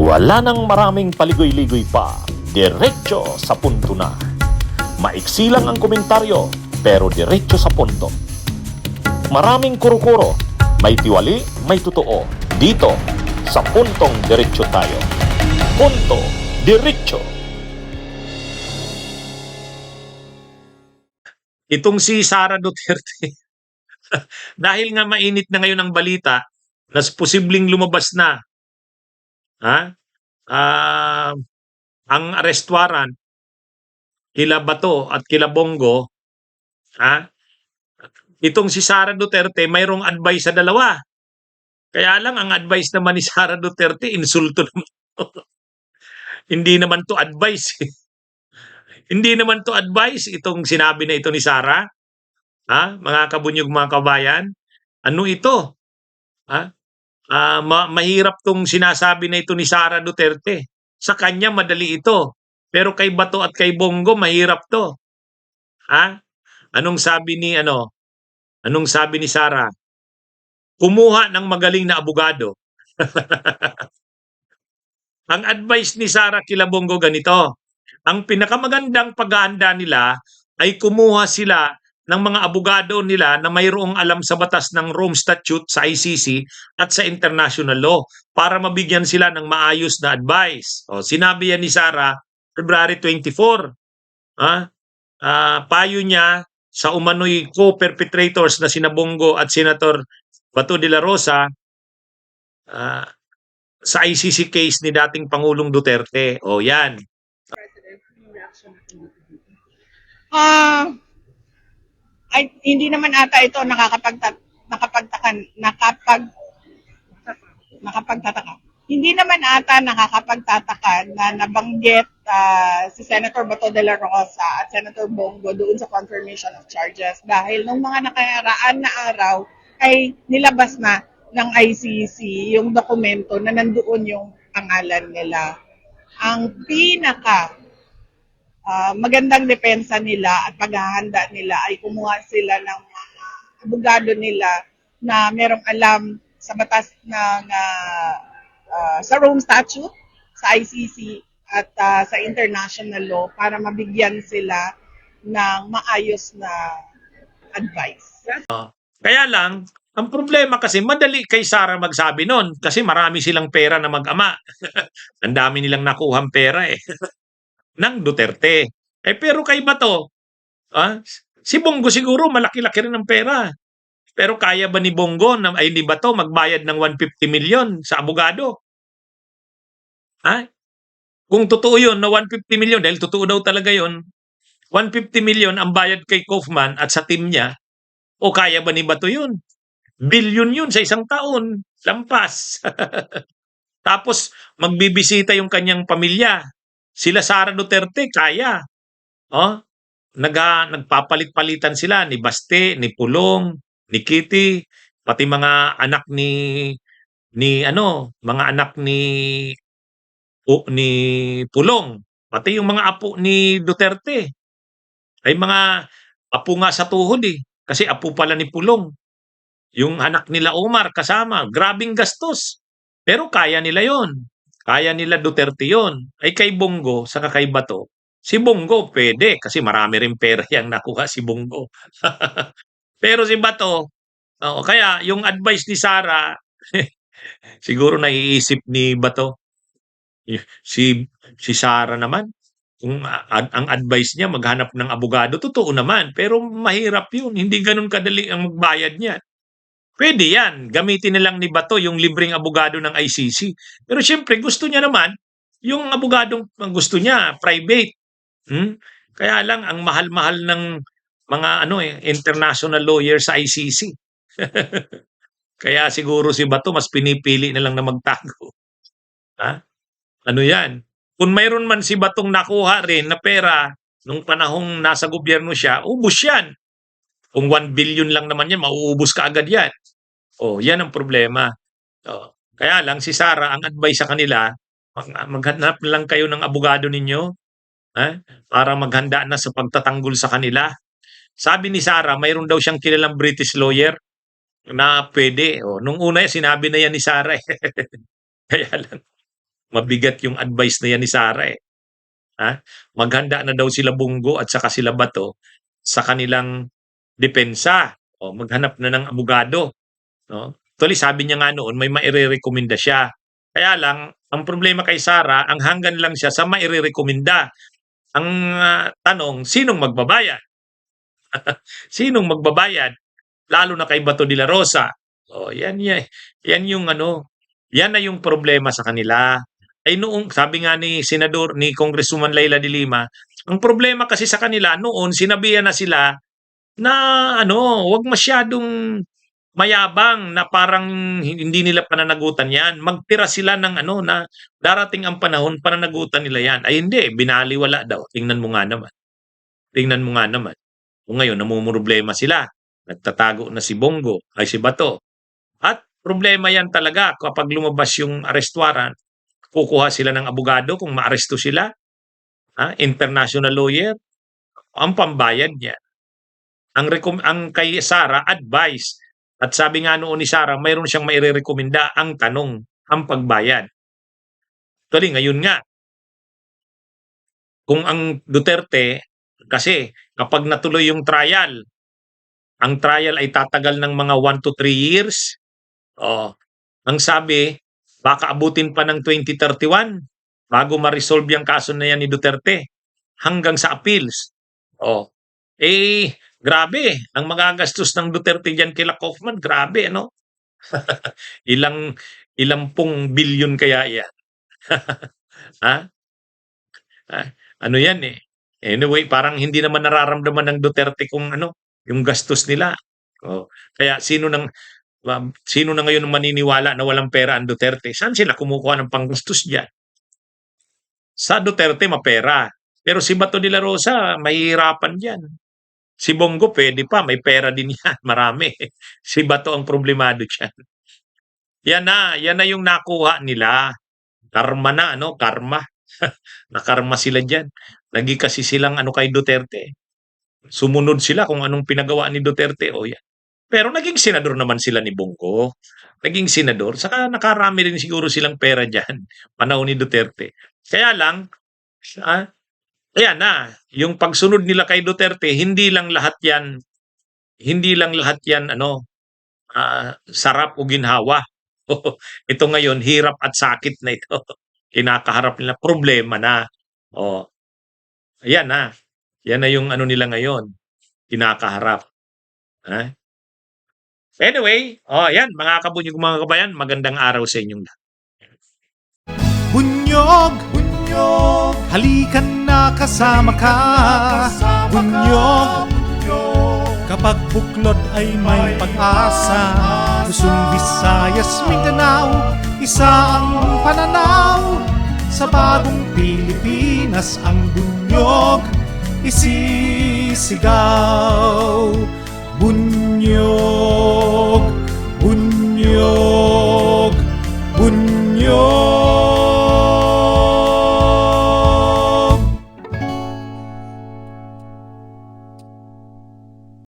Wala nang maraming paligoy-ligoy pa, diretso sa punto na. Maiksi lang ang komentaryo, pero diretso sa punto. Maraming kuro-kuro, may tiwali, may totoo. Dito, sa puntong diretso tayo. Punto, diretso. Itong si Sara Duterte, dahil nga mainit na ngayon ang balita, na posibleng lumabas na ah, ang arrest warrant kila Bato at kila Bongo, itong si Sara Duterte mayroong advice sa dalawa. Kaya lang ang advice naman ni Sara Duterte, insulto naman. Hindi naman to advice. Hindi naman to advice itong sinabi na ito ni Sara. Mga kabunyog, mga kabayan. Ano ito? Mahirap tong sinasabi na ito ni Sara Duterte. Sa kanya madali ito. Pero kay Bato at kay Bongo mahirap to. Anong sabi ni Anong sabi ni Sara? Kumuha ng magaling na abogado. Ang advice ni Sara kila Bongo ganito. Ang pinakamagandang paghahanda nila ay kumuha sila ng mga abogado nila na mayroong alam sa batas ng Rome Statute sa ICC at sa international law para mabigyan sila ng maayos na advice. Sinabi yan ni Sara February 24. Payo niya sa umano'y co-perpetrators na sina Bongo at Senator Bato de la Rosa sa ICC case ni dating Pangulong Duterte. Yan. Hindi naman ata ito nakapagtataka. Hindi naman ata nakakapagtataka na nabanggit si Senator Bato de la Rosa at Senator Bongo doon sa confirmation of charges dahil nung mga nakaraan na araw ay nilabas na ng ICC yung dokumento na nandoon yung pangalan nila. Ang magandang depensa nila at paghahanda nila ay kumuha sila ng mga abogado nila na merong alam sa batas sa Rome Statute, sa ICC at sa international law para mabigyan sila ng maayos na advice. Kaya lang, ang problema kasi madali kay Sara magsabi nun kasi marami silang pera na mag-ama. Ang dami nilang nakuhang pera ng Duterte. Pero kay Bato, si Bongo siguro malaki-laki rin ng pera. Pero kaya ba ni Bongo ni Bato magbayad ng 150 million sa abogado? Kung totoo yun na 150 million, dahil totoo daw talaga yun, 150 million ang bayad kay Kaufman at sa team niya, o kaya ba ni Bato yun? Billion yun sa isang taon. Lampas. Tapos magbibisita yung kanyang pamilya. Sila Sara Duterte, kaya. Nagpapalit-palitan sila ni Baste, ni Pulong, ni Kitty, pati mga anak mga anak ni Pulong, pati yung mga apo ni Duterte. Ay mga apo nga sa tuhod kasi apo pala ni Pulong. Yung anak nila Omar kasama, grabing gastos. Pero kaya nila yon. Kaya nila Duterte yon. Ay kay Bongo, saka kay Bato, si Bongo pwede kasi marami rin pera yang nakuha si Bongo. Pero si Bato, kaya yung advice ni Sara, siguro naiisip ni Bato, si Sara naman, kung ang advice niya maghanap ng abogado, totoo naman, pero mahirap yun. Hindi ganun kadali ang magbayad niyan. Pwede yan. Gamitin na lang ni Bato yung libreng abogado ng ICC. Pero siyempre, gusto niya naman, yung abogadong gusto niya, private. Kaya lang, ang mahal-mahal ng mga international lawyer sa ICC. Kaya siguro si Bato mas pinipili na lang na magtago. Ano yan? Kung mayroon man si Batong nakuha rin na pera nung panahong nasa gobyerno siya, ubus yan. Kung 1 billion lang naman yan, mauubos ka agad yan. Yan ang problema. Kaya lang si Sara, ang advice sa kanila, maghanap lang kayo ng abogado ninyo para maghanda na sa pagtatanggol sa kanila. Sabi ni Sara, mayroon daw siyang kilalang British lawyer na pwede. Nung una sinabi na yan ni Sara. Kaya lang, Mabigat yung advice na yan ni Sara eh. Ha? Maghanda na daw sila Bongo at saka sila Bato sa kanilang depensa. O maghanap na ng abogado, no? Actually, sabi niya nga noon may mairerekomenda siya. Kaya lang, ang problema kay Sara, ang hanggan lang siya sa mairerekomenda. Ang tanong, sinong magbabayad? Sinong magbabayad? Lalo na kay Bato de la Rosa. Oh, yan yung yan na yung problema sa kanila. Ay noong sabi nga ni Senador ni Congresswoman Leila de Lima, ang problema kasi sa kanila noon sinabihan na sila na wag masyadong mayabang na parang hindi nila pananagutan yan. Magtira sila ng na darating ang panahon pananagutan nila yan. Ay hindi, binaliwala daw. Tingnan mo nga naman. Tingnan mo nga naman. O ngayon, namumroblema sila. Nagtatago na si Bongo, ay si Bato. At problema yan talaga kapag lumabas yung arrest warrant, kukuha sila ng abogado kung maaresto sila, international lawyer, ang pambayad niya. Ang kay Sara, advice. At sabi nga noon ni Sara, mayroon siyang mairerekomenda. Ang tanong, ang pagbayad. Actually, ngayon nga, kung ang Duterte, kasi kapag natuloy yung trial, ang trial ay tatagal ng mga 1 to 3 years. Ang sabi, baka abutin pa ng 2031 bago ma-resolve yung kaso na yan ni Duterte hanggang sa appeals. Grabe. Ang magagastos ng Duterte diyan kila Kaufman, grabe, no? ilang pong bilyon kaya yan. Ha? Ano yan eh. Anyway, parang hindi naman nararamdaman ng Duterte kung yung gastos nila. Kaya sino na ngayon ang maniniwala na walang pera ang Duterte? Saan sila kumukuha ng panggastos diyan? Sa Duterte mapera. Pero si Bato de la Rosa mahihirapan diyan. Si Bongo pwede pa, may pera din yan, marami. Si Bato ang problemado diyan. Yan na yung nakuha nila. Karma na, karma. Nakarma sila diyan. Lagi kasi silang kay Duterte. Sumunod sila kung anong pinagawa ni Duterte o yan. Pero naging senador naman sila ni Bongo. Naging senador. Saka nakarami rin siguro silang pera dyan. Panahon ni Duterte. Kaya lang, ayan na. Yung pagsunod nila kay Duterte, hindi lang lahat yan, sarap o ginhawa. Ito ngayon, hirap at sakit na ito. Kinakaharap nila. Problema na. Ayan na. Yan na yung nila ngayon. Kinakaharap. Anyway, yan, mga kabunyog, mga kabayan, magandang araw sa inyong lahat. Bunyog, halikan na kasama ka. Bunyog, kapag buklod ay may pag-asa. Luzon, Visayas, Mindanao, isa ang pananaw. Sa bagong Pilipinas ang bunyog isisigaw. Bunyog.